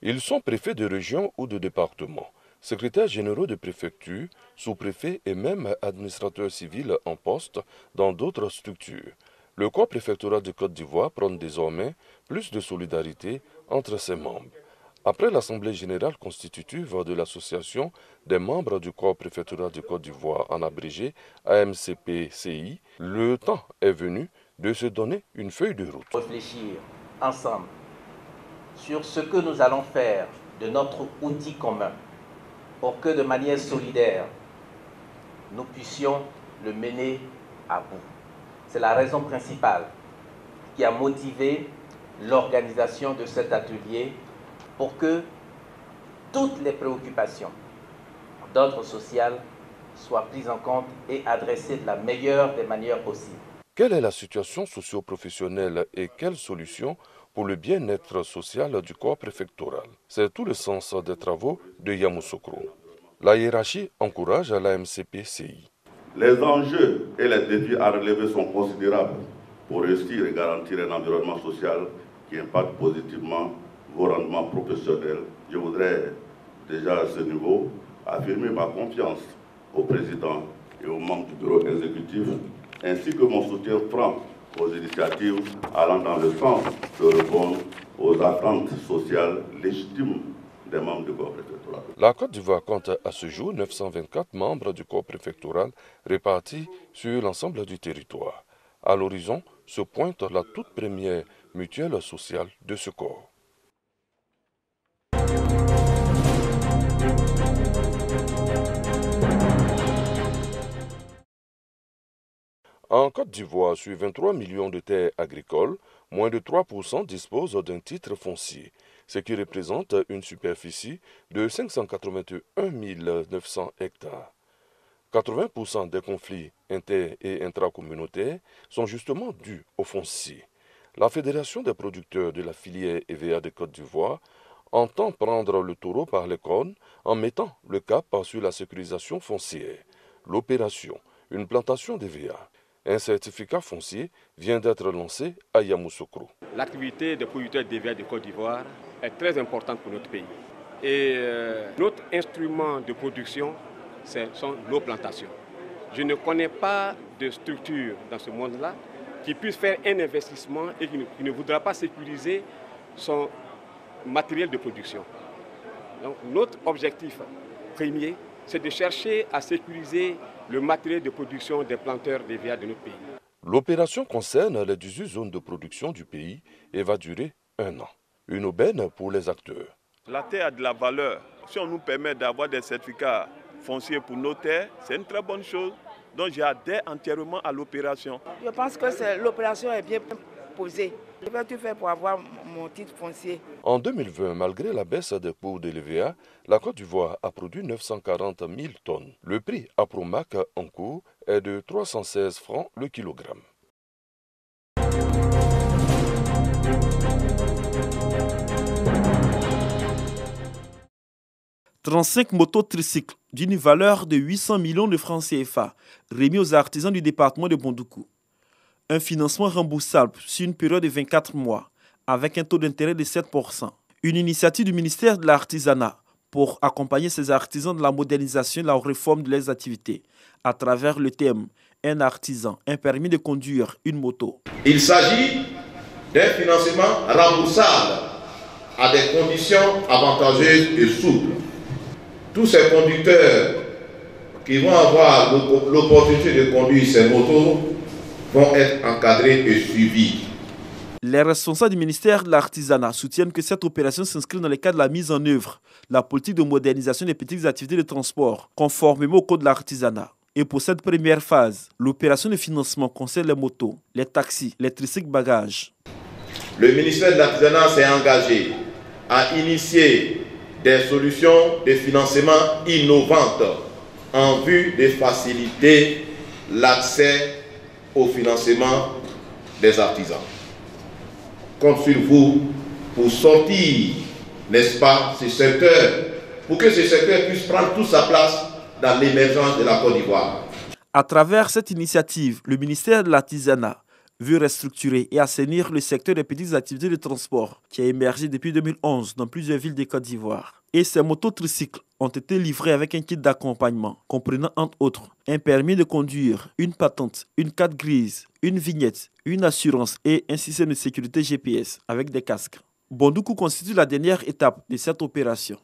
Ils sont préfets de région ou de département, secrétaires généraux de préfecture, sous-préfets et même administrateurs civils en poste dans d'autres structures. Le corps préfectoral de Côte d'Ivoire prône désormais plus de solidarité entre ses membres. Après l'Assemblée générale constitutive de l'Association des membres du corps préfectoral de Côte d'Ivoire, en abrégé AMCP-CI, le temps est venu de se donner une feuille de route. Réfléchir ensemble sur ce que nous allons faire de notre outil commun pour que de manière solidaire, nous puissions le mener à bout. C'est la raison principale qui a motivé l'organisation de cet atelier pour que toutes les préoccupations d'ordre social soient prises en compte et adressées de la meilleure des manières possibles. Quelle est la situation socio-professionnelle et quelles solutions pour le bien-être social du corps préfectoral? C'est tout le sens des travaux de Yamoussoukro. La hiérarchie encourage l'AMCP-CI. Les enjeux et les défis à relever sont considérables pour réussir et garantir un environnement social qui impacte positivement vos rendements professionnels. Je voudrais déjà à ce niveau affirmer ma confiance au président et aux membres du bureau exécutif, ainsi que mon soutien franc aux initiatives allant dans le sens de répondre aux attentes sociales légitimes des membres du corps préfectoral. La Côte d'Ivoire compte à ce jour 924 membres du corps préfectoral répartis sur l'ensemble du territoire. À l'horizon se pointe la toute première mutuelle sociale de ce corps. En Côte d'Ivoire, sur 23 millions de terres agricoles, moins de 3% disposent d'un titre foncier, ce qui représente une superficie de 581 900 hectares. 80% des conflits inter- et intracommunautaires sont justement dus au foncier. La Fédération des producteurs de la filière EVA de Côte d'Ivoire entend prendre le taureau par les cornes en mettant le cap sur la sécurisation foncière. L'opération, une plantation d'EVA. Un certificat foncier vient d'être lancé à Yamoussoukro. L'activité des producteurs d'EVA de Côte d'Ivoire est très importante pour notre pays. Et notre instrument de production, ce sont nos plantations. Je ne connais pas de structure dans ce monde-là qui puisse faire un investissement et qui ne voudra pas sécuriser son matériel de production. Donc notre objectif premier, c'est de chercher à sécuriser le matériel de production des planteurs d'EVA de notre pays. L'opération concerne les 18 zones de production du pays et va durer 1 an. Une aubaine pour les acteurs. La terre a de la valeur. Si on nous permet d'avoir des certificats fonciers pour nos terres, c'est une très bonne chose. Donc j'adhère entièrement à l'opération. Je pense que l'opération est bien posée. Je vais tout faire pour avoir mon titre foncier. En 2020, malgré la baisse des cours de l'EVA, la Côte d'Ivoire a produit 940 000 tonnes. Le prix à Promac en cours est de 316 francs le kilogramme. « 35 motos tricycles d'une valeur de 800 millions de francs CFA remis aux artisans du département de Bondoukou. Un financement remboursable sur une période de 24 mois avec un taux d'intérêt de 7%. Une initiative du ministère de l'Artisanat pour accompagner ces artisans de la modernisation et de la réforme de leurs activités à travers le thème « Un artisan, un permis de conduire une moto ». Il s'agit d'un financement remboursable à des conditions avantageuses et souples. Tous ces conducteurs qui vont avoir l'opportunité de conduire ces motos vont être encadrés et suivis. Les responsables du ministère de l'Artisanat soutiennent que cette opération s'inscrit dans le cadre de la mise en œuvre de la politique de modernisation des petites activités de transport, conformément au code de l'artisanat. Et pour cette première phase, l'opération de financement concerne les motos, les taxis, les tricycles bagages. Le ministère de l'Artisanat s'est engagé à initier des solutions de financement innovantes en vue de faciliter l'accès au financement des artisans. Compte sur vous pour sortir, n'est-ce pas, ce secteur, pour que ce secteur puisse prendre toute sa place dans l'émergence de la Côte d'Ivoire. À travers cette initiative, le ministère de l'Artisanat veut restructurer et assainir le secteur des petites activités de transport qui a émergé depuis 2011 dans plusieurs villes de Côte d'Ivoire. Et ces mototricycles ont été livrés avec un kit d'accompagnement comprenant entre autres un permis de conduire, une patente, une carte grise, une vignette, une assurance et un système de sécurité GPS avec des casques. Bondoukou constitue la dernière étape de cette opération.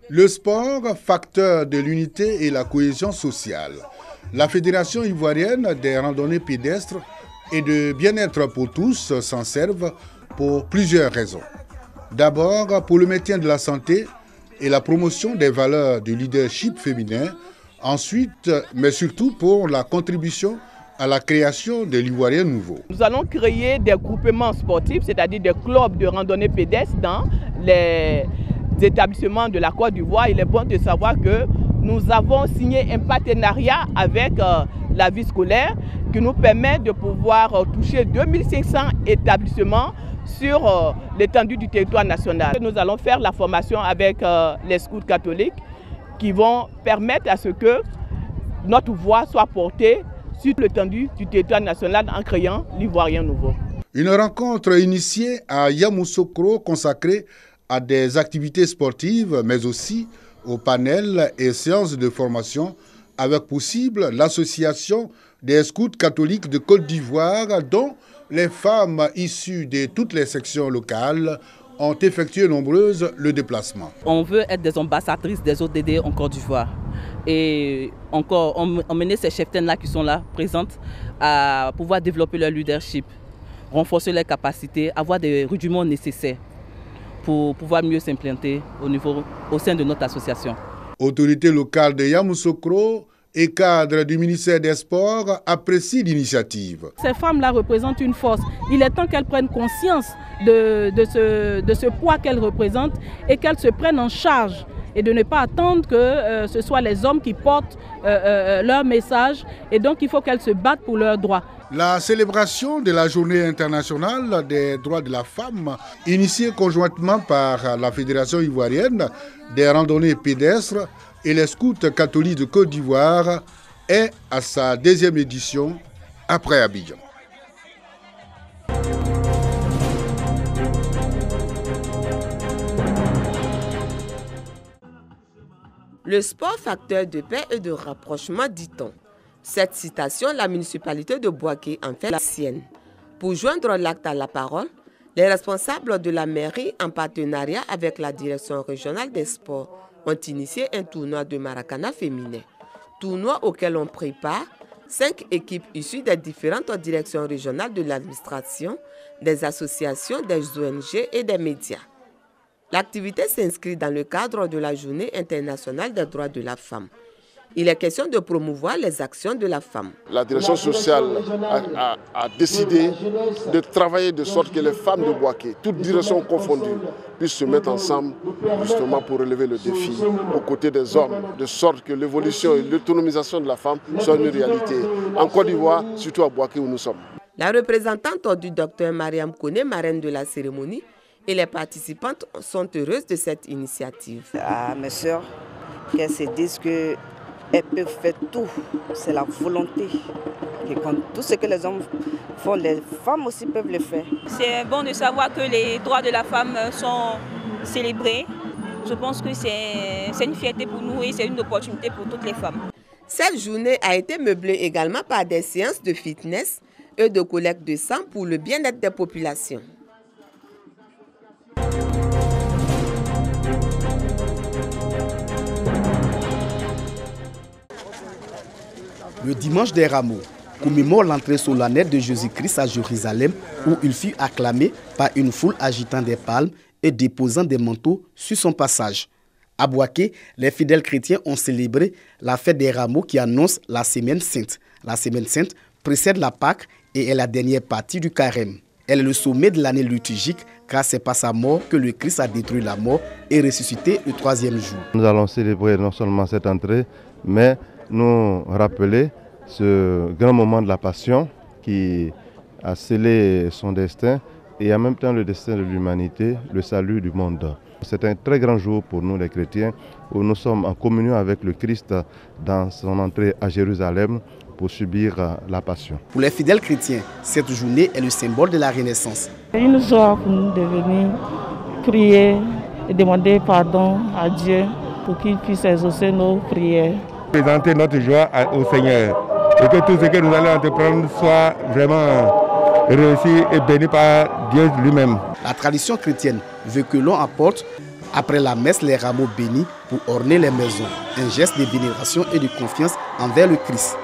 Le sport, facteur de l'unité et la cohésion sociale. La Fédération ivoirienne des randonnées pédestres et de bien-être pour tous s'en servent pour plusieurs raisons. D'abord, pour le maintien de la santé et la promotion des valeurs du leadership féminin. Ensuite, mais surtout pour la contribution à la création de l'Ivoirien nouveau. Nous allons créer des groupements sportifs, c'est-à-dire des clubs de randonnée pédestre dans les établissements de la Côte d'Ivoire. Il est bon de savoir que nous avons signé un partenariat avec la vie scolaire qui nous permet de pouvoir toucher 2500 établissements sur l'étendue du territoire national. Nous allons faire la formation avec les scouts catholiques qui vont permettre à ce que notre voix soit portée sur l'étendue du territoire national en créant l'Ivoirien nouveau. Une rencontre initiée à Yamoussoukro consacrée à des activités sportives, mais aussi aux panels et séances de formation, avec possible l'association des scouts catholiques de Côte d'Ivoire, dont les femmes issues de toutes les sections locales ont effectué nombreuses le déplacement. On veut être des ambassadrices des ODD en Côte d'Ivoire. Et encore, emmener ces cheftaines-là qui sont là, présentes, à pouvoir développer leur leadership, renforcer leurs capacités, avoir des rudiments nécessaires pour pouvoir mieux s'implanter au sein de notre association. Autorité locale de Yamoussoukro et cadre du ministère des Sports apprécient l'initiative. Ces femmes-là représentent une force. Il est temps qu'elles prennent conscience de ce poids qu'elles représentent et qu'elles se prennent en charge et de ne pas attendre que ce soit les hommes qui portent leur message. Et donc il faut qu'elles se battent pour leurs droits. La célébration de la Journée internationale des droits de la femme, initiée conjointement par la Fédération ivoirienne des randonnées pédestres et les scouts catholiques de Côte d'Ivoire, est à sa 2e édition après Abidjan. Le sport facteur de paix et de rapprochement, dit-on. Cette citation, la municipalité de Bouaké en fait la sienne. Pour joindre l'acte à la parole, les responsables de la mairie, en partenariat avec la direction régionale des sports, ont initié un tournoi de Maracana féminin. Tournoi auquel ont pris part 5 équipes issues des différentes directions régionales de l'administration, des associations, des ONG et des médias. L'activité s'inscrit dans le cadre de la Journée internationale des droits de la femme. Il est question de promouvoir les actions de la femme. La direction sociale a décidé de travailler de sorte que les femmes de Bouaké, toutes directions confondues, puissent se mettre ensemble justement pour relever le défi aux côtés des hommes, de sorte que l'évolution et l'autonomisation de la femme soient une réalité. En Côte d'Ivoire, surtout à Bouaké où nous sommes. La représentante du docteur Mariam Kone, marraine de la cérémonie, et les participantes sont heureuses de cette initiative. À mes sœurs, qu'elles se disent que elles peuvent faire tout, c'est la volonté. Et quand tout ce que les hommes font, les femmes aussi peuvent le faire. C'est bon de savoir que les droits de la femme sont célébrés. Je pense que c'est une fierté pour nous et c'est une opportunité pour toutes les femmes. Cette journée a été meublée également par des séances de fitness et de collecte de sang pour le bien-être des populations. Le dimanche des Rameaux commémore l'entrée solennelle de Jésus-Christ à Jérusalem où il fut acclamé par une foule agitant des palmes et déposant des manteaux sur son passage. À Bouaké, les fidèles chrétiens ont célébré la fête des Rameaux qui annonce la Semaine Sainte. La Semaine Sainte précède la Pâque et est la dernière partie du Carême. Elle est le sommet de l'année liturgique car c'est par sa mort que le Christ a détruit la mort et ressuscité le 3e jour. Nous allons célébrer non seulement cette entrée, mais nous rappeler ce grand moment de la Passion qui a scellé son destin et en même temps le destin de l'humanité, le salut du monde. C'est un très grand jour pour nous les chrétiens, où nous sommes en communion avec le Christ dans son entrée à Jérusalem pour subir la passion. Pour les fidèles chrétiens, cette journée est le symbole de la Renaissance. C'est une joie pour nous de venir prier et demander pardon à Dieu pour qu'il puisse exaucer nos prières. Présenter notre joie au Seigneur et que tout ce que nous allons entreprendre soit vraiment réussi et béni par Dieu lui-même. La tradition chrétienne veut que l'on apporte après la messe les rameaux bénis pour orner les maisons, un geste de vénération et de confiance envers le Christ.